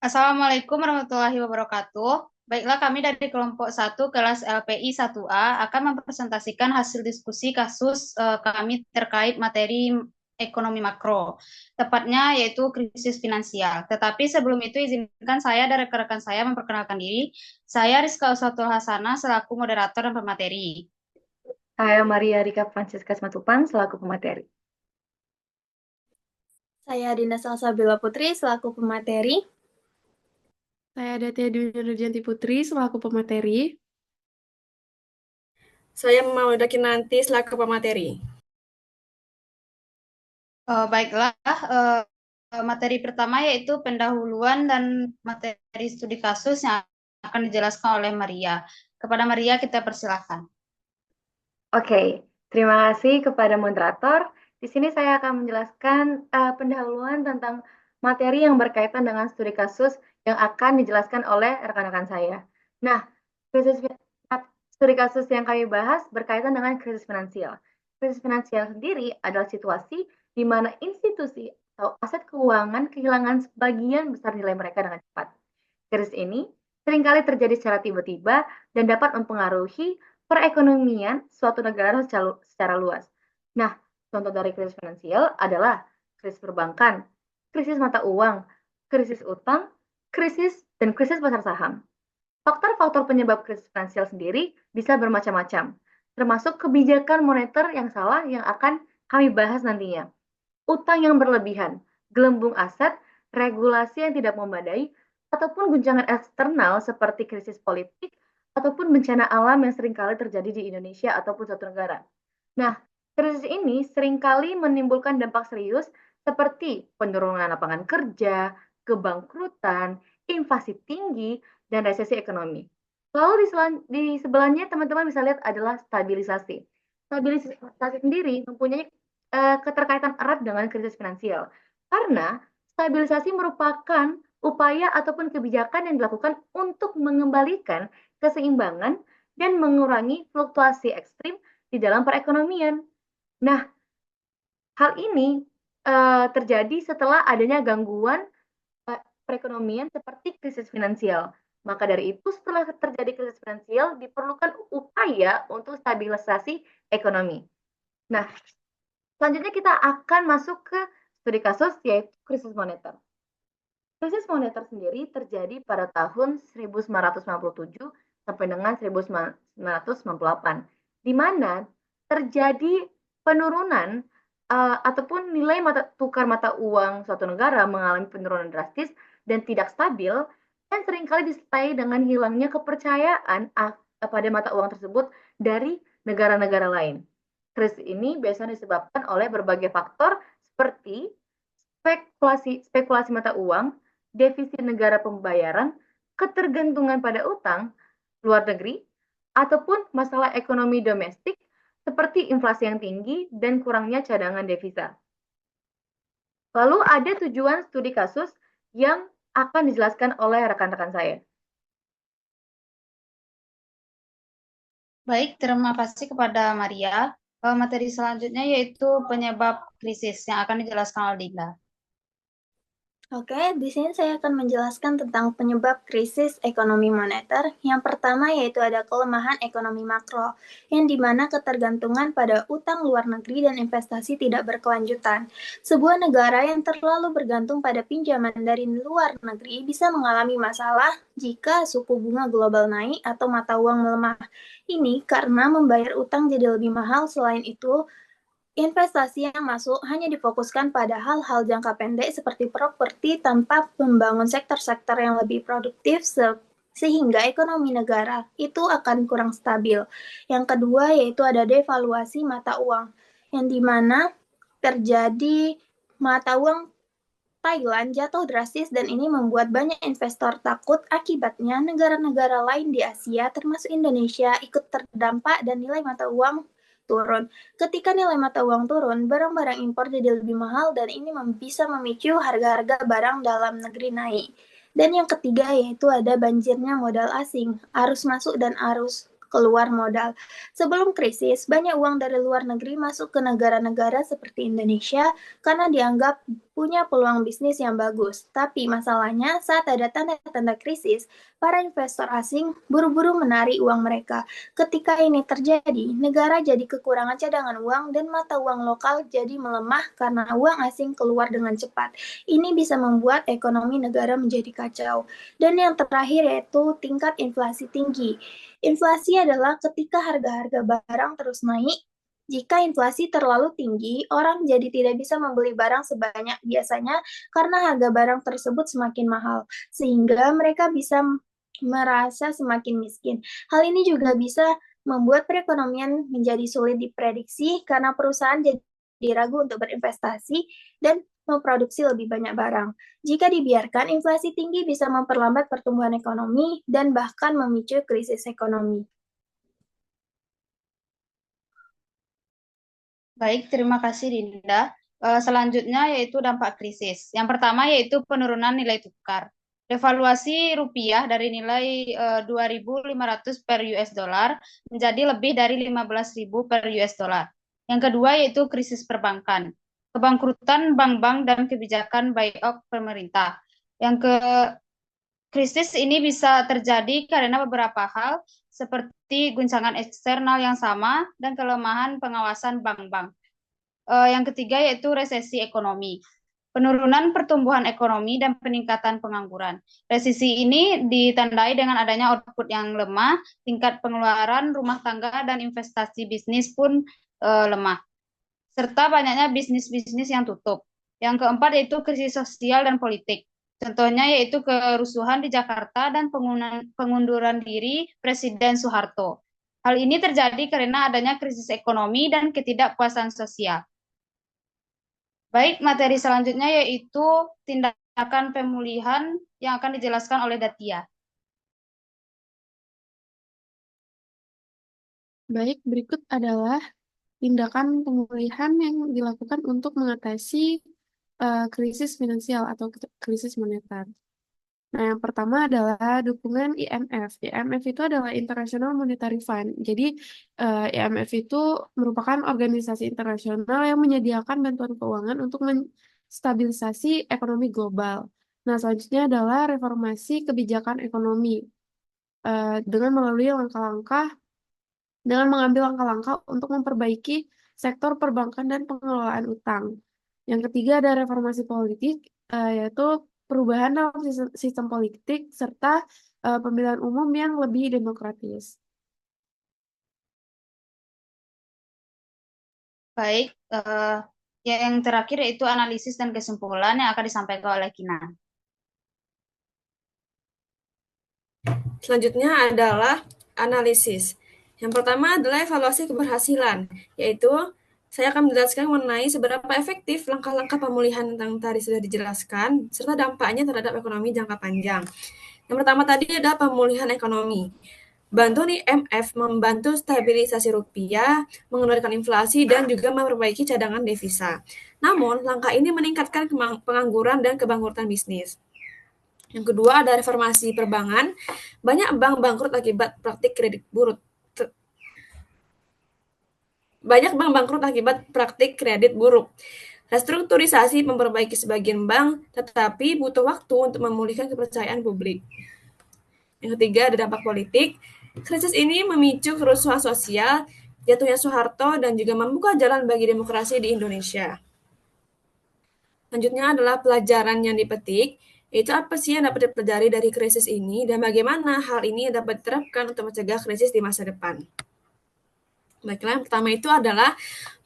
Assalamualaikum warahmatullahi wabarakatuh. Baiklah, kami dari kelompok 1 kelas LPI 1A akan mempresentasikan hasil diskusi kasus kami terkait materi ekonomi makro, tepatnya yaitu krisis finansial. Tetapi sebelum itu izinkan saya dan rekan-rekan saya memperkenalkan diri. Saya Rizka Uswatul Hasanah selaku moderator dan pemateri. Saya Maria Rika Francisca Matupan selaku pemateri. Saya Dinda Salsabila Putri selaku pemateri. Saya Datya Dwi Nurjanti Putri selaku pemateri. Saya Maulida Kinanti selaku pemateri. Baiklah, materi pertama yaitu pendahuluan dan materi studi kasus yang akan dijelaskan oleh Maria. Kepada Maria kita persilahkan. Oke, terima kasih kepada moderator. Di sini saya akan menjelaskan pendahuluan tentang materi yang berkaitan dengan studi kasus yang akan dijelaskan oleh rekan-rekan saya. Nah, studi kasus yang kami bahas berkaitan dengan krisis finansial. Krisis finansial sendiri adalah situasi di mana institusi atau aset keuangan kehilangan sebagian besar nilai mereka dengan cepat. Krisis ini seringkali terjadi secara tiba-tiba dan dapat mempengaruhi perekonomian suatu negara secara luas. Nah, contoh dari krisis finansial adalah krisis perbankan, krisis mata uang, krisis utang, dan krisis pasar saham. Faktor-faktor penyebab krisis finansial sendiri bisa bermacam-macam, termasuk kebijakan moneter yang salah yang akan kami bahas nantinya. Utang yang berlebihan, gelembung aset, regulasi yang tidak memadai, ataupun guncangan eksternal seperti krisis politik ataupun bencana alam yang seringkali terjadi di Indonesia ataupun suatu negara. Nah, krisis ini seringkali menimbulkan dampak serius seperti penurunan lapangan kerja, kebangkrutan, inflasi tinggi, dan resesi ekonomi. Lalu di sebelahnya teman-teman bisa lihat adalah stabilisasi. Stabilisasi sendiri mempunyai keterkaitan erat dengan krisis finansial. Karena stabilisasi merupakan upaya ataupun kebijakan yang dilakukan untuk mengembalikan keseimbangan dan mengurangi fluktuasi ekstrim di dalam perekonomian. Nah, hal ini terjadi setelah adanya gangguan perekonomian seperti krisis finansial. Maka dari itu, setelah terjadi krisis finansial, diperlukan upaya untuk stabilisasi ekonomi. Nah, selanjutnya kita akan masuk ke studi kasus yaitu krisis moneter. Krisis moneter sendiri terjadi pada tahun 1997 sampai dengan 1998, di mana terjadi penurunan ataupun nilai tukar mata uang suatu negara mengalami penurunan drastis dan tidak stabil, dan seringkali disertai dengan hilangnya kepercayaan pada mata uang tersebut dari negara-negara lain. Krisis ini biasanya disebabkan oleh berbagai faktor seperti spekulasi mata uang, defisit negara pembayaran, ketergantungan pada utang luar negeri, ataupun masalah ekonomi domestik seperti inflasi yang tinggi dan kurangnya cadangan devisa. Lalu ada tujuan studi kasus yang akan dijelaskan oleh rekan-rekan saya. Baik, terima kasih kepada Maria. Materi selanjutnya yaitu penyebab krisis yang akan dijelaskan oleh Dinda. Oke, di sini saya akan menjelaskan tentang penyebab krisis ekonomi moneter. Yang pertama yaitu ada kelemahan ekonomi makro, yang dimana ketergantungan pada utang luar negeri dan investasi tidak berkelanjutan. Sebuah negara yang terlalu bergantung pada pinjaman dari luar negeri bisa mengalami masalah jika suku bunga global naik atau mata uang melemah. Ini karena membayar utang jadi lebih mahal. Selain itu, investasi yang masuk hanya difokuskan pada hal-hal jangka pendek seperti properti tanpa membangun sektor-sektor yang lebih produktif sehingga ekonomi negara itu akan kurang stabil. Yang kedua yaitu ada devaluasi mata uang, yang dimana terjadi mata uang Thailand jatuh drastis dan ini membuat banyak investor takut. Akibatnya negara-negara lain di Asia termasuk Indonesia ikut terdampak dan nilai mata uang turun. Ketika nilai mata uang turun, barang-barang impor jadi lebih mahal dan ini bisa memicu harga-harga barang dalam negeri naik. Dan yang ketiga yaitu ada banjirnya modal asing, arus masuk dan arus keluar modal. Sebelum krisis, banyak uang dari luar negeri masuk ke negara-negara seperti Indonesia karena dianggap punya peluang bisnis yang bagus. Tapi masalahnya saat ada tanda-tanda krisis, para investor asing buru-buru menarik uang mereka. Ketika ini terjadi, negara jadi kekurangan cadangan uang dan mata uang lokal jadi melemah karena uang asing keluar dengan cepat. Ini bisa membuat ekonomi negara menjadi kacau. Dan yang terakhir yaitu tingkat inflasi tinggi. Inflasi adalah ketika harga-harga barang terus naik. Jika inflasi terlalu tinggi, orang jadi tidak bisa membeli barang sebanyak biasanya karena harga barang tersebut semakin mahal, sehingga mereka bisa merasa semakin miskin. Hal ini juga bisa membuat perekonomian menjadi sulit diprediksi karena perusahaan jadi ragu untuk berinvestasi dan memproduksi lebih banyak barang. Jika dibiarkan, inflasi tinggi bisa memperlambat pertumbuhan ekonomi dan bahkan memicu krisis ekonomi. Baik, terima kasih Dinda. Selanjutnya yaitu dampak krisis. Yang pertama yaitu penurunan nilai tukar. Devaluasi rupiah dari nilai 2.500 per US dollar menjadi lebih dari 15.000 per US dollar. Yang kedua yaitu krisis perbankan. Kebangkrutan bank-bank dan kebijakan buyout pemerintah. Yang krisis ini bisa terjadi karena beberapa hal seperti guncangan eksternal yang sama dan kelemahan pengawasan bank-bank. Yang ketiga yaitu resesi ekonomi. Penurunan pertumbuhan ekonomi dan peningkatan pengangguran. Resesi ini ditandai dengan adanya output yang lemah, tingkat pengeluaran rumah tangga dan investasi bisnis pun lemah, serta banyaknya bisnis-bisnis yang tutup. Yang keempat yaitu krisis sosial dan politik. Contohnya yaitu kerusuhan di Jakarta dan pengunduran diri Presiden Soeharto. Hal ini terjadi karena adanya krisis ekonomi dan ketidakpuasan sosial. Baik, materi selanjutnya yaitu tindakan pemulihan yang akan dijelaskan oleh Datia. Baik, berikut adalah tindakan pemulihan yang dilakukan untuk mengatasi krisis finansial atau krisis moneter. Nah, yang pertama adalah dukungan IMF. IMF itu adalah International Monetary Fund. Jadi, IMF itu merupakan organisasi internasional yang menyediakan bantuan keuangan untuk menstabilisasi ekonomi global. Nah, selanjutnya adalah reformasi kebijakan ekonomi dengan mengambil langkah-langkah untuk memperbaiki sektor perbankan dan pengelolaan utang. Yang ketiga ada reformasi politik, yaitu perubahan dalam sistem politik serta pemilihan umum yang lebih demokratis. Baik, yang terakhir yaitu analisis dan kesimpulan yang akan disampaikan oleh Kinan. Selanjutnya adalah analisis. Yang pertama adalah evaluasi keberhasilan, yaitu saya akan menjelaskan mengenai seberapa efektif langkah-langkah pemulihan yang tadi sudah dijelaskan, serta dampaknya terhadap ekonomi jangka panjang. Yang pertama tadi adalah pemulihan ekonomi. Bantu nih IMF membantu stabilisasi rupiah, mengendalikan inflasi, dan juga memperbaiki cadangan devisa. Namun, langkah ini meningkatkan pengangguran dan kebangkrutan bisnis. Yang kedua ada reformasi perbankan. Banyak bank bangkrut akibat praktik kredit buruk. Restrukturisasi memperbaiki sebagian bank, tetapi butuh waktu untuk memulihkan kepercayaan publik. Yang ketiga ada dampak politik. Krisis ini memicu kerusuhan sosial, jatuhnya Soeharto, dan juga membuka jalan bagi demokrasi di Indonesia. Selanjutnya adalah pelajaran yang dipetik, yaitu apa sih yang dapat dipelajari dari krisis ini dan bagaimana hal ini dapat diterapkan untuk mencegah krisis di masa depan. Baiklah, yang pertama itu adalah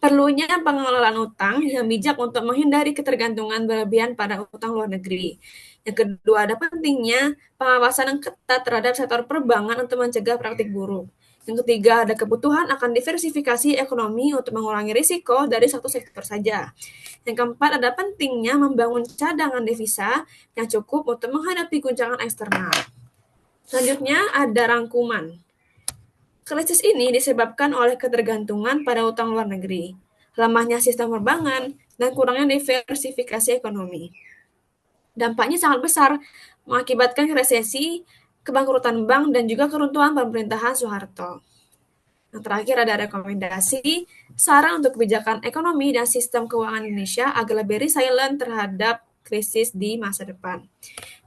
perlunya pengelolaan utang yang bijak untuk menghindari ketergantungan berlebihan pada utang luar negeri. Yang kedua, ada pentingnya pengawasan yang ketat terhadap sektor perbankan untuk mencegah praktik buruk. Yang ketiga, ada kebutuhan akan diversifikasi ekonomi untuk mengurangi risiko dari satu sektor saja. Yang keempat, ada pentingnya membangun cadangan devisa yang cukup untuk menghadapi guncangan eksternal. Selanjutnya, ada rangkuman. Krisis ini disebabkan oleh ketergantungan pada utang luar negeri, lemahnya sistem perbankan, dan kurangnya diversifikasi ekonomi. Dampaknya sangat besar, mengakibatkan resesi, kebangkrutan bank, dan juga keruntuhan pemerintahan Soeharto. Yang terakhir ada rekomendasi, saran untuk kebijakan ekonomi dan sistem keuangan Indonesia agar lebih resilient terhadap krisis di masa depan.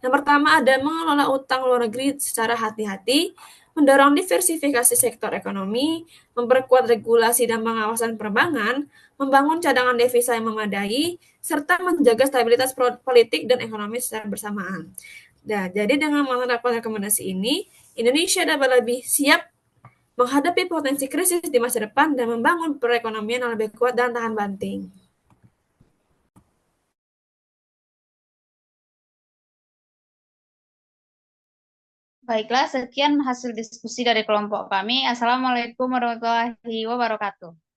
Yang pertama ada mengelola utang luar negeri secara hati-hati, mendorong diversifikasi sektor ekonomi, memperkuat regulasi dan pengawasan perbankan, membangun cadangan devisa yang memadai, serta menjaga stabilitas politik dan ekonomi secara bersamaan. Nah, jadi dengan menerapkan rekomendasi ini, Indonesia dapat lebih siap menghadapi potensi krisis di masa depan dan membangun perekonomian yang lebih kuat dan tahan banting. Baiklah, sekian hasil diskusi dari kelompok kami. Assalamualaikum warahmatullahi wabarakatuh.